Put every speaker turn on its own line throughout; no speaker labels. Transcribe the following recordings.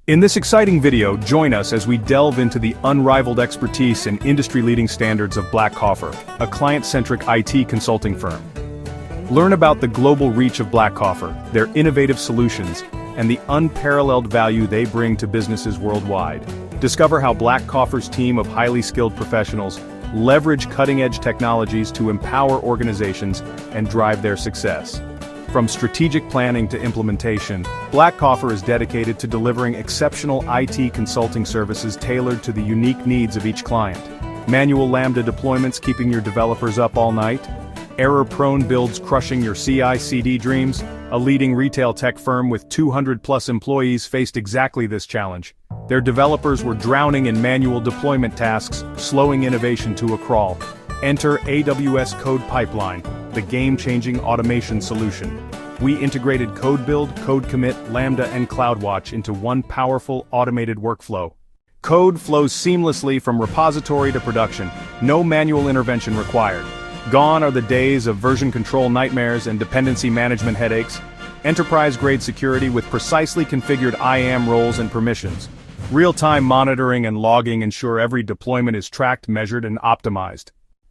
In this exciting video, join us as we delve into the unrivaled expertise and industry-leading standards of Blackcoffer, a client-centric IT consulting firm. Learn about the global reach of Blackcoffer, their innovative solutions, and the unparalleled value they bring to businesses worldwide. Discover how Blackcoffer's team of highly skilled professionals leverage cutting-edge technologies to empower organizations and drive their success. From strategic planning to implementation, Blackcoffer is dedicated to delivering exceptional IT consulting services tailored to the unique needs of each client. Manual Lambda deployments keeping your developers up all night? Error-prone builds crushing your CI/CD dreams? A leading retail tech firm with 200+ employees faced exactly this challenge. Their developers were drowning in manual deployment tasks, slowing innovation to a crawl. Enter AWS CodePipeline, the game-changing automation solution. We integrated code build, code commit, Lambda, and CloudWatch into one powerful, automated workflow. Code flows seamlessly from repository to production, no manual intervention required. Gone are the days of version control nightmares and dependency management headaches. Enterprise-grade security with precisely configured IAM roles and permissions. Real-time monitoring and logging ensure every deployment is tracked, measured, and optimized.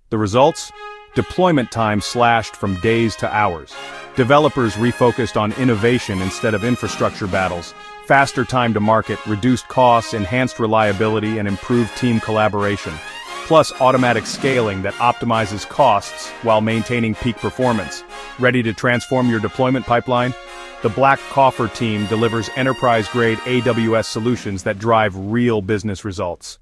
The results? Deployment time slashed from days to hours. Developers refocused on innovation instead of infrastructure battles. Faster time to market, reduced costs, enhanced reliability, and improved team collaboration. Plus automatic scaling that optimizes costs while maintaining peak performance. Ready to transform your deployment pipeline? The Blackcoffer team delivers enterprise-grade AWS solutions that drive real business results.